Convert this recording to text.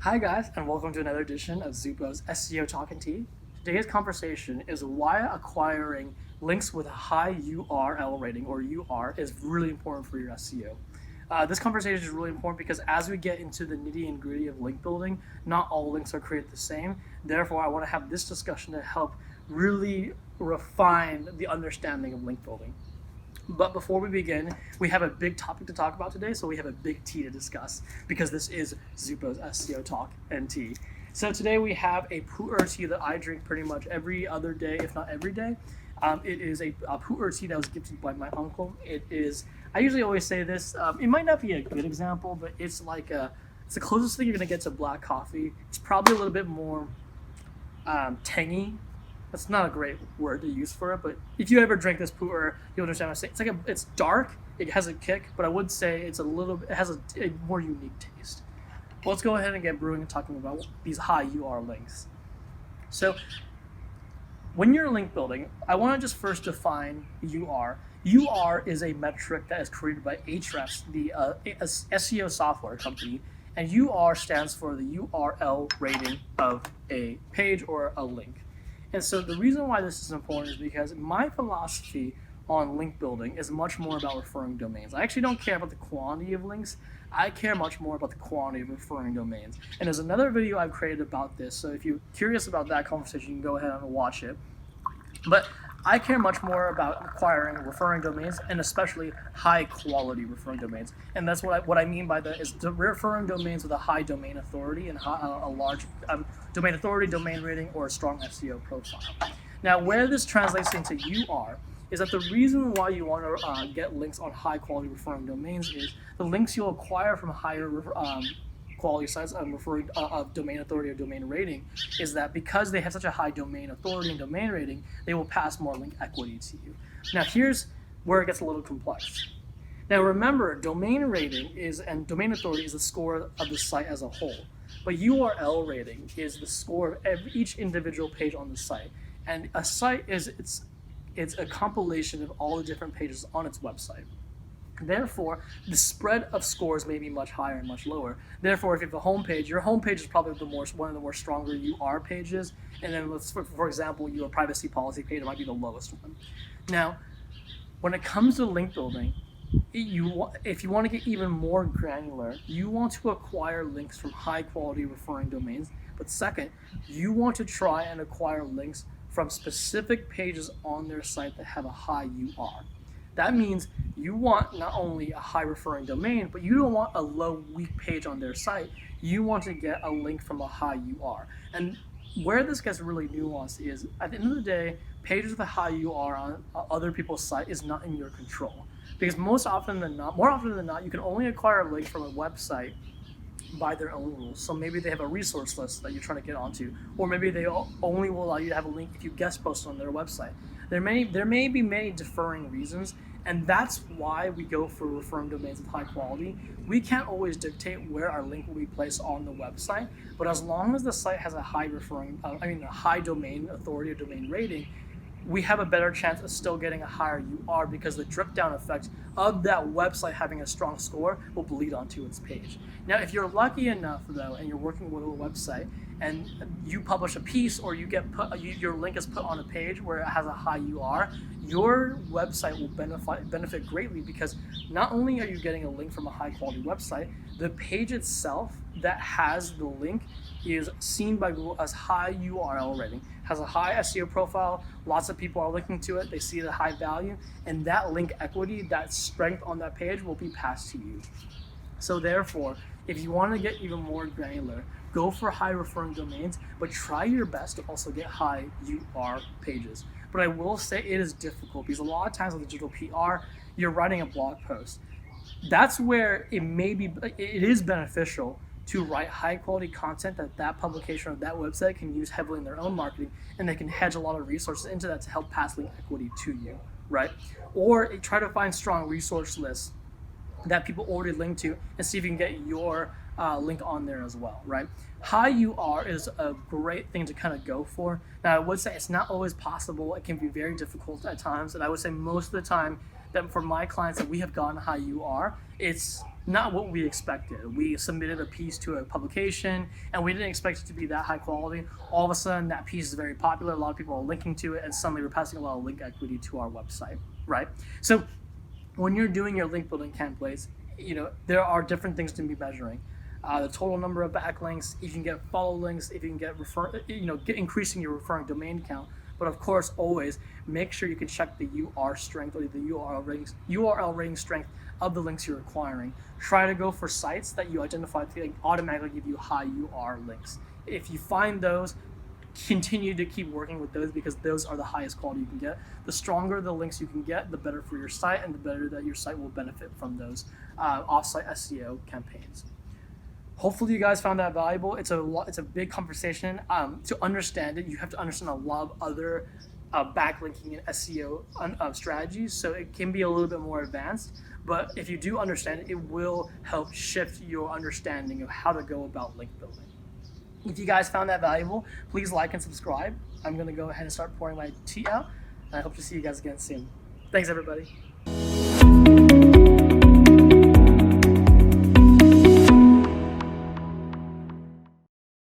Hi guys, and welcome to another edition of Zupo's SEO Talk and Tea. Today's conversation is why acquiring links with a high URL rating, or UR, is really important for your SEO. This conversation is really important because as we get into the nitty and gritty of link building, not all links are created the same. Therefore, I want to have this discussion to help really refine the understanding of link building. But before we begin, we have a big topic to talk about today, so we have a big T to discuss because this is Zupo's SEO Talk and Tea. So today we have a pu'er tea that I drink pretty much every other day, if not every day. It is a pu'er tea that was gifted by my uncle. It is, I usually always say this, it might not be a good example, but it's it's the closest thing you're gonna get to black coffee. It's probably a little bit more tangy. That's not a great word to use for it, but if you ever drink this pu'er, you'll understand what I'm saying. It's dark, it has a kick, but I would say it has a more unique taste. Well, let's go ahead and get brewing and talking about these high UR links. So, when you're link building, I want to just first define UR. UR is a metric that is created by Ahrefs, the SEO software company, and UR stands for the URL rating of a page or a link. And so the reason why this is important is because my philosophy on link building is much more about referring domains. I actually don't care about the quantity of links. I care much more about the quantity of referring domains. And there's another video I've created about this. So if you're curious about that conversation, you can go ahead and watch it. But I care much more about acquiring referring domains, and especially high quality referring domains. And that's what I mean by that is the referring domains with a high domain authority and a large domain authority, domain rating, or a strong SEO profile. Now, where this translates into UR is that the reason why you want to get links on high quality referring domains is the links you'll acquire from higher quality sites referring of domain authority or domain rating is that because they have such a high domain authority and domain rating, they will pass more link equity to you. Now here's where it gets a little complex. Now remember, domain rating and domain authority is the score of the site as a whole, but URL rating is the score of each individual page on the site. And a site it's a compilation of all the different pages on its website. Therefore, the spread of scores may be much higher and much lower. Therefore, if you have a home page, your home page is probably one of the more stronger UR pages. And then, for example, your privacy policy page might be the lowest one. Now, when it comes to link building, if you want to get even more granular, you want to acquire links from high quality referring domains. But second, you want to try and acquire links from specific pages on their site that have a high UR. That means you want not only a high referring domain, but you don't want a low, weak page on their site. You want to get a link from a high UR. And where this gets really nuanced is, at the end of the day, pages with a high UR on other people's site is not in your control. Because more often than not, you can only acquire a link from a website by their own rules. So maybe they have a resource list that you're trying to get onto, or maybe they only will allow you to have a link if you guest post on their website. There may be many differing reasons, and that's why we go for referring domains with high quality. We can't always dictate where our link will be placed on the website, but as long as the site has a high a high domain authority or domain rating, we have a better chance of still getting a higher UR because the drip down effect of that website having a strong score will bleed onto its page. Now, if you're lucky enough though, and you're working with a website and you publish a piece or your link is put on a page where it has a high UR, your website will benefit greatly because not only are you getting a link from a high quality website, the page itself that has the link is seen by Google as high URL rating, has a high SEO profile, lots of people are looking to it, they see the high value, and that link equity, that strength on that page will be passed to you. So therefore, if you want to get even more granular, go for high referring domains, but try your best to also get high UR pages. But I will say it is difficult because a lot of times with digital PR, you're writing a blog post. That's where it is beneficial to write high quality content that publication or that website can use heavily in their own marketing, and they can hedge a lot of resources into that to help pass link equity to you, right? Or try to find strong resource lists that people already link to and see if you can get your link on there as well, right? High UR is a great thing to kind of go for. Now, I would say it's not always possible. It can be very difficult at times, and I would say most of the time that for my clients that we have gotten high UR, it's not what we expected. We submitted a piece to a publication and we didn't expect it to be that high quality. All of a sudden, that piece is very popular. A lot of people are linking to it, and suddenly we're passing a lot of link equity to our website, right? So when you're doing your link building templates, there are different things to be measuring. The total number of backlinks, if you can get follow links, if you can get increasing your referring domain count. But of course, always make sure you can check the UR strength or the URL rating strength of the links you're acquiring. Try to go for sites that you identify to automatically give you high UR links. If you find those, continue to keep working with those, because those are the highest quality you can get. The stronger the links you can get, the better for your site, and the better that your site will benefit from those offsite SEO campaigns. Hopefully you guys found that valuable. It's a big conversation. To understand it, you have to understand a lot of other backlinking and SEO strategies, so it can be a little bit more advanced. But if you do understand it, it will help shift your understanding of how to go about link building. If you guys found that valuable, please like and subscribe. I'm going to go ahead and start pouring my tea out, and I hope to see you guys again soon. Thanks, everybody.